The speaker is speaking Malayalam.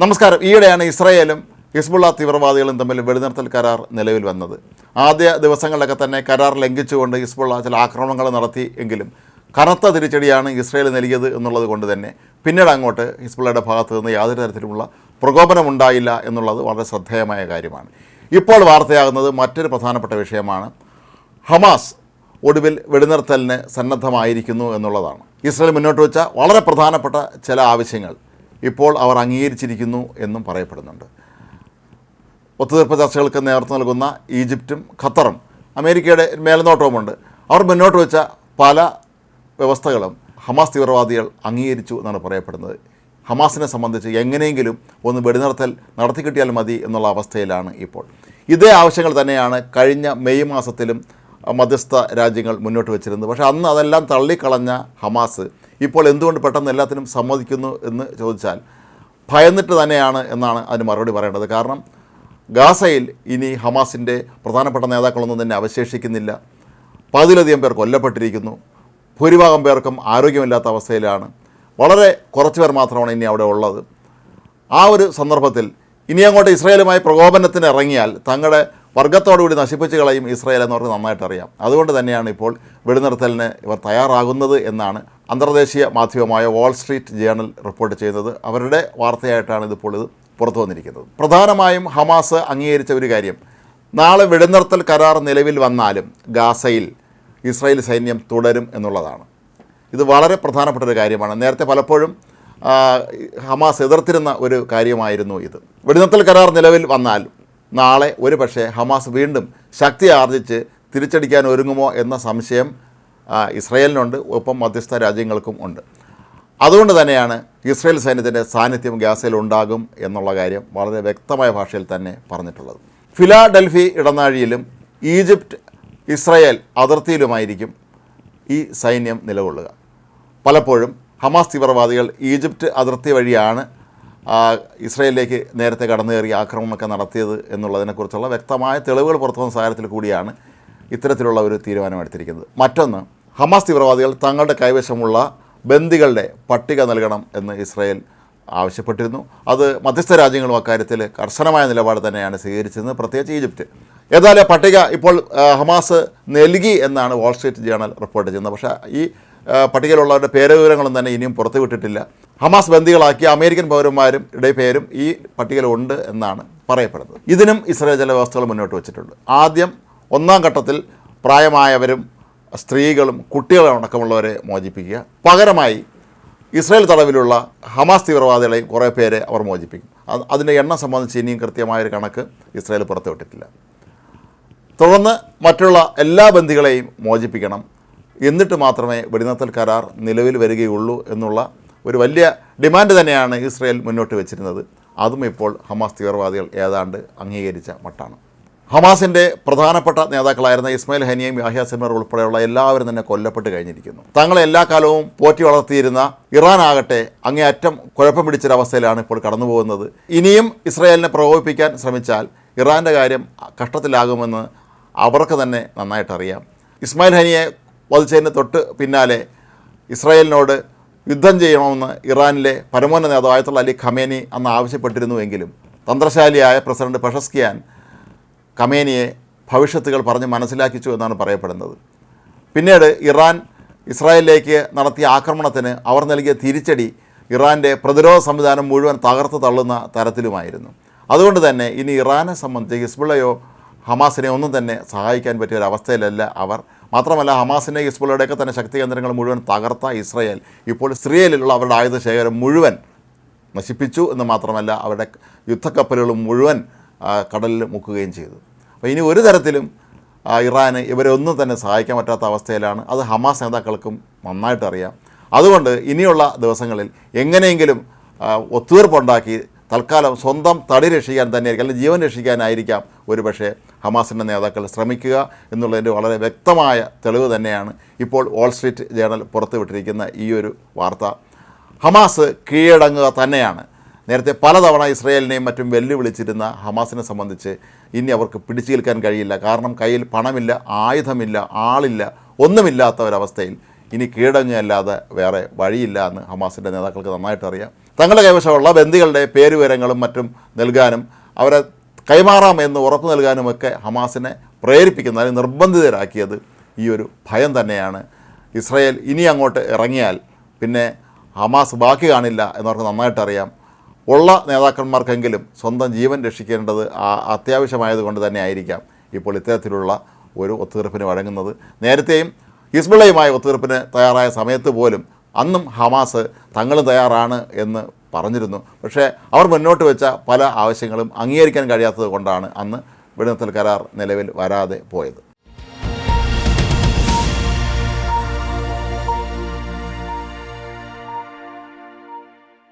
നമസ്കാരം. ഈയിടെയാണ് ഇസ്രായേലും ഹിസ്ബുള്ള തീവ്രവാദികളും തമ്മിൽ വെടിനിർത്തൽ കരാർ നിലവിൽ വന്നത്. ആദ്യ ദിവസങ്ങളിലൊക്കെ തന്നെ കരാർ ലംഘിച്ചുകൊണ്ട് ഹിസ്ബുള്ള ചില ആക്രമണങ്ങൾ നടത്തി എങ്കിലും കനത്ത തിരിച്ചടിയാണ് ഇസ്രായേൽ നൽകിയത് എന്നുള്ളത് കൊണ്ട് തന്നെ പിന്നീട് അങ്ങോട്ട് ഹിസ്ബുള്ളയുടെ ഭാഗത്തു നിന്ന് യാതൊരു തരത്തിലുമുള്ള പ്രകോപനമുണ്ടായില്ല എന്നുള്ളത് വളരെ ശ്രദ്ധേയമായ കാര്യമാണ്. ഇപ്പോൾ വാർത്തയാകുന്നത് മറ്റൊരു പ്രധാനപ്പെട്ട വിഷയമാണ്. ഹമാസ് ഒടുവിൽ വെടിനിർത്തലിന് സന്നദ്ധമായിരിക്കുന്നു എന്നുള്ളതാണ്. ഇസ്രായേൽ മുന്നോട്ട് വെച്ച വളരെ പ്രധാനപ്പെട്ട ചില ആവശ്യങ്ങൾ ഇപ്പോൾ അവർ അംഗീകരിച്ചിരിക്കുന്നു എന്നും പറയപ്പെടുന്നുണ്ട്. ഒത്തുതീർപ്പ് ചർച്ചകൾക്ക് നേതൃത്വം നൽകുന്ന ഈജിപ്തും ഖത്തറും അമേരിക്കയുടെ മേൽനോട്ടവുമുണ്ട്. അവർ മുന്നോട്ട് വെച്ച പല വ്യവസ്ഥകളും ഹമാസ് തീവ്രവാദികൾ അംഗീകരിച്ചു എന്നാണ് പറയപ്പെടുന്നത്. ഹമാസിനെ സംബന്ധിച്ച് എങ്ങനെയെങ്കിലും ഒന്ന് വെടിനിർത്തൽ നടത്തിക്കിട്ടിയാൽ മതി എന്നുള്ള അവസ്ഥയിലാണ് ഇപ്പോൾ. ഇതേ ആവശ്യങ്ങൾ തന്നെയാണ് കഴിഞ്ഞ മെയ് മാസത്തിലും മധ്യസ്ഥ രാജ്യങ്ങൾ മുന്നോട്ട് വെച്ചിരുന്നത്. പക്ഷേ അന്ന് അതെല്ലാം തള്ളിക്കളഞ്ഞ ഹമാസ് ഇപ്പോൾ എന്തുകൊണ്ട് പെട്ടെന്ന് എല്ലാത്തിനും സമ്മതിക്കുന്നു എന്ന് ചോദിച്ചാൽ ഭയന്നിട്ട് തന്നെയാണ് എന്നാണ് അതിന് മറുപടി പറയേണ്ടത്. കാരണം ഗാസയിൽ ഇനി ഹമാസിൻ്റെ പ്രധാനപ്പെട്ട നേതാക്കളൊന്നും തന്നെ അവശേഷിക്കുന്നില്ല. 10,000 പേർ കൊല്ലപ്പെട്ടിരിക്കുന്നു. ഭൂരിഭാഗം പേർക്കും ആരോഗ്യമില്ലാത്ത അവസ്ഥയിലാണ്. വളരെ കുറച്ച് പേർ മാത്രമാണ് ഇനി അവിടെ ഉള്ളത്. ആ ഒരു സന്ദർഭത്തിൽ ഇനി അങ്ങോട്ട് ഇസ്രായേലുമായി പ്രകോപനത്തിന് ഇറങ്ങിയാൽ തങ്ങളുടെ വർഗത്തോടുകൂടി നശിപ്പിച്ച് കളയും ഇസ്രായേൽ എന്നവർക്ക് നന്നായിട്ട് അറിയാം. അതുകൊണ്ട് തന്നെയാണ് ഇപ്പോൾ വെടിനിർത്തലിന് ഇവർ തയ്യാറാകുന്നത് എന്നാണ് അന്തർദേശീയ മാധ്യമമായ വാൾ സ്ട്രീറ്റ് ജേർണൽ റിപ്പോർട്ട് ചെയ്യുന്നത്. അവരുടെ വാർത്തയായിട്ടാണ് ഇത് പുറത്തു വന്നിരിക്കുന്നത്. പ്രധാനമായും ഹമാസ് അംഗീകരിച്ച ഒരു കാര്യം, നാളെ വെടിനിർത്തൽ കരാർ നിലവിൽ വന്നാലും ഗാസയിൽ ഇസ്രായേൽ സൈന്യം തുടരും എന്നുള്ളതാണ്. ഇത് വളരെ പ്രധാനപ്പെട്ട ഒരു കാര്യമാണ്. നേരത്തെ പലപ്പോഴും ഹമാസ് എതിർത്തിരുന്ന ഒരു കാര്യമായിരുന്നു ഇത്. വെടിനിർത്തൽ കരാർ നിലവിൽ വന്നാൽ നാളെ ഒരു പക്ഷേ ഹമാസ് വീണ്ടും ശക്തി ആർജിച്ച് തിരിച്ചടിക്കാൻ ഒരുങ്ങുമോ എന്ന സംശയം ഇസ്രായേലിനുണ്ട്, ഒപ്പം മധ്യസ്ഥ രാജ്യങ്ങൾക്കും ഉണ്ട്. അതുകൊണ്ട് തന്നെയാണ് ഇസ്രായേൽ സൈന്യത്തിൻ്റെ സാന്നിധ്യം ഗാസയിൽ ഉണ്ടാകും എന്നുള്ള കാര്യം വളരെ വ്യക്തമായ ഭാഷയിൽ തന്നെ പറഞ്ഞിട്ടുള്ളത്. ഫിലാഡൽഫി ഇടനാഴിയിലും ഈജിപ്റ്റ് ഇസ്രായേൽ അതിർത്തിയിലുമായിരിക്കും ഈ സൈന്യം നിലകൊള്ളുക. പലപ്പോഴും ഹമാസ് തീവ്രവാദികൾ ഈജിപ്റ്റ് അതിർത്തി വഴിയാണ് ഇസ്രായേലിലേക്ക് നേരത്തെ കടന്നു കയറി ആക്രമണമൊക്കെ നടത്തിയത് എന്നുള്ളതിനെക്കുറിച്ചുള്ള വ്യക്തമായ തെളിവുകൾ പുറത്തു വന്ന സാഹചര്യത്തിൽ കൂടിയാണ് ഇത്തരത്തിലുള്ള ഒരു തീരുമാനമെടുത്തിരിക്കുന്നത്. മറ്റൊന്ന്, ഹമാസ് തീവ്രവാദികൾ തങ്ങളുടെ കൈവശമുള്ള ബന്ദികളുടെ പട്ടിക നൽകണം എന്ന് ഇസ്രായേൽ ആവശ്യപ്പെട്ടിരുന്നു. അത് മധ്യസ്ഥ രാജ്യങ്ങളും അക്കാര്യത്തിൽ കർശനമായ നിലപാട് തന്നെയാണ് സ്വീകരിച്ചിരുന്നത്, പ്രത്യേകിച്ച് ഈജിപ്റ്റ്. ഏതായാലും പട്ടിക ഇപ്പോൾ ഹമാസ് നൽകി എന്നാണ് വാൾ സ്ട്രീറ്റ് ജേർണൽ റിപ്പോർട്ട് ചെയ്യുന്നത്. പക്ഷേ ഈ പട്ടികയിലുള്ളവരുടെ പേരുവിവരങ്ങളും തന്നെ ഇനിയും പുറത്തുവിട്ടിട്ടില്ല. ഹമാസ് ബന്ദികളാക്കിയ അമേരിക്കൻ പൗരന്മാരും പേരും ഈ പട്ടികയിലുണ്ട് എന്നാണ് പറയപ്പെടുന്നത്. ഇതിനും ഇസ്രായേൽ ചില വ്യവസ്ഥകൾ മുന്നോട്ട് വച്ചിട്ടുണ്ട്. ആദ്യം ഒന്നാം ഘട്ടത്തിൽ പ്രായമായവരും സ്ത്രീകളും കുട്ടികളും അടക്കമുള്ളവരെ മോചിപ്പിക്കുക. പകരമായി ഇസ്രായേൽ തടവിലുള്ള ഹമാസ് തീവ്രവാദികളെയും കുറേ പേരെ അവർ മോചിപ്പിക്കും. അതിൻ്റെ എണ്ണം സംബന്ധിച്ച് ഇനിയും കൃത്യമായൊരു കണക്ക് ഇസ്രായേൽ പുറത്തുവിട്ടിട്ടില്ല. തുടർന്ന് മറ്റുള്ള എല്ലാ ബന്ദികളെയും മോചിപ്പിക്കണം. എന്നിട്ട് മാത്രമേ വെടിനിർത്തൽ കരാർ നിലവിൽ വരികയുള്ളൂ എന്നുള്ള ഒരു വലിയ ഡിമാൻഡ് തന്നെയാണ് ഇസ്രായേൽ മുന്നോട്ട് വെച്ചിരുന്നത്. അതും ഇപ്പോൾ ഹമാസ് തീവ്രവാദികൾ ഏതാണ്ട് അംഗീകരിച്ച മട്ടാണ്. ഹമാസിൻ്റെ പ്രധാനപ്പെട്ട നേതാക്കളായിരുന്ന ഇസ്മായിൽ ഹനിയയും യാഹ്യ സിൻവർ ഉൾപ്പെടെയുള്ള എല്ലാവരും തന്നെ കൊല്ലപ്പെട്ട് കഴിഞ്ഞിരിക്കുന്നു. തങ്ങളെ എല്ലാ കാലവും പോറ്റി വളർത്തിയിരുന്ന ഇറാൻ ആകട്ടെ അങ്ങേയറ്റം കുഴപ്പം പിടിച്ചൊരവസ്ഥയിലാണ് ഇപ്പോൾ കടന്നു പോകുന്നത്. ഇനിയും ഇസ്രായേലിനെ പ്രകോപിപ്പിക്കാൻ ശ്രമിച്ചാൽ ഇറാൻ്റെ കാര്യം കഷ്ടത്തിലാകുമെന്ന് അവർക്ക് തന്നെ നന്നായിട്ടറിയാം. ഇസ്മായിൽ ഹനിയെ വധിച്ചതിന് തൊട്ട് പിന്നാലെ ഇസ്രായേലിനോട് യുദ്ധം ചെയ്യണമെന്ന് ഇറാനിലെ പരമോന്നത നേതാവ് ആയത്തുള്ള അലി ഖമേനി അന്ന് ആവശ്യപ്പെട്ടിരുന്നുവെങ്കിലും തന്ത്രശാലിയായ പ്രസിഡന്റ് പെഷസ്കിയാൻ ഖമേനിയെ ഭവിഷ്യത്തുകൾ പറഞ്ഞ് മനസ്സിലാക്കിച്ചു എന്നാണ് പറയപ്പെടുന്നത്. പിന്നീട് ഇറാൻ ഇസ്രായേലിലേക്ക് നടത്തിയ ആക്രമണത്തിന് അവർ നൽകിയ തിരിച്ചടി ഇറാൻ്റെ പ്രതിരോധ സംവിധാനം മുഴുവൻ തകർത്ത് തള്ളുന്ന തരത്തിലുമായിരുന്നു. അതുകൊണ്ട് തന്നെ ഇനി ഇറാനെ സംബന്ധിച്ച് ഹിസ്ബുള്ളയോ ഹമാസിനെ ഒന്നും തന്നെ സഹായിക്കാൻ പറ്റിയ ഒരു അവസ്ഥയിലല്ല അവർ. മാത്രമല്ല ഹമാസിൻ്റെ ഹിസ്ബുള്ളയുടെയൊക്കെ തന്നെ ശക്തി കേന്ദ്രങ്ങൾ മുഴുവൻ തകർത്ത ഇസ്രായേൽ ഇപ്പോൾ സിറിയയിലുള്ള അവരുടെ ആയുധ ശേഖരം മുഴുവൻ നശിപ്പിച്ചു എന്ന് മാത്രമല്ല അവരുടെ യുദ്ധക്കപ്പലുകളും മുഴുവൻ കടലിൽ മുക്കുകയും ചെയ്തു. അപ്പോൾ ഇനി ഒരു തരത്തിലും ഇറാന് ഇവരെ ഒന്നും തന്നെ സഹായിക്കാൻ പറ്റാത്ത അവസ്ഥയിലാണ്. അത് ഹമാസ് നേതാക്കൾക്കും നന്നായിട്ട് അറിയാം. അതുകൊണ്ട് ഇനിയുള്ള ദിവസങ്ങളിൽ എങ്ങനെയെങ്കിലും ഒത്തുതീർപ്പുണ്ടാക്കി തൽക്കാലം സ്വന്തം തടി രക്ഷിക്കാൻ തന്നെയായിരിക്കും, അല്ലെങ്കിൽ ജീവൻ രക്ഷിക്കാനായിരിക്കാം ഒരു പക്ഷേ ഹമാസിൻ്റെ നേതാക്കൾ ശ്രമിക്കുക എന്നുള്ളതിൻ്റെ വളരെ വ്യക്തമായ തെളിവ് തന്നെയാണ് ഇപ്പോൾ വാൾ സ്ട്രീറ്റ് ജേർണൽ പുറത്തുവിട്ടിരിക്കുന്ന ഈ ഒരു വാർത്ത. ഹമാസ് കീഴടങ്ങുക തന്നെയാണ്. നേരത്തെ പലതവണ ഇസ്രായേലിനെയും മറ്റും വെല്ലുവിളിച്ചിരുന്ന ഹമാസിനെ സംബന്ധിച്ച് ഇനി അവർക്ക് പിടിച്ചു നിൽക്കാൻ കഴിയില്ല. കാരണം കയ്യിൽ പണമില്ല, ആയുധമില്ല, ആളില്ല, ഒന്നുമില്ലാത്ത ഒരവസ്ഥയിൽ ഇനി കീഴടങ്ങുകയല്ലാതെ വേറെ വഴിയില്ല എന്ന് ഹമാസിൻ്റെ നേതാക്കൾക്ക് നന്നായിട്ട് അറിയാം. തങ്ങളുടെ കൈവശമുള്ള ബന്ദികളുടെ പേരുവിവരങ്ങളും മറ്റും നൽകാനും അവരെ കൈമാറാം എന്ന് ഉറപ്പ് നൽകാനുമൊക്കെ ഹമാസിനെ പ്രേരിപ്പിക്കുന്ന അല്ലെങ്കിൽ നിർബന്ധിതരാക്കിയത് ഈ ഒരു ഭയം തന്നെയാണ്. ഇസ്രായേൽ ഇനി അങ്ങോട്ട് ഇറങ്ങിയാൽ പിന്നെ ഹമാസ് ബാക്കി കാണില്ല എന്നവർക്ക് നന്നായിട്ടറിയാം. ഉള്ള നേതാക്കന്മാർക്കെങ്കിലും സ്വന്തം ജീവൻ രക്ഷിക്കേണ്ടത് അത്യാവശ്യമായതുകൊണ്ട് തന്നെ ആയിരിക്കാം ഇപ്പോൾ ഇത്തരത്തിലുള്ള ഒരു ഒത്തുതീർപ്പിന് വഴങ്ങുന്നത്. നേരത്തെയും ഹിസ്ബുള്ളയുമായ ഒത്തുതീർപ്പിന് തയ്യാറായ സമയത്ത് പോലും അന്നും ഹമാസ് തങ്ങളും തയ്യാറാണ് എന്ന് പറഞ്ഞിരുന്നു. പക്ഷേ അവർ മുന്നോട്ട് വെച്ച പല ആവശ്യങ്ങളും അംഗീകരിക്കാൻ കഴിയാത്തത് കൊണ്ടാണ് അന്ന് വെടിനിർത്തൽ കരാർ നിലവിൽ വരാതെ പോയത്.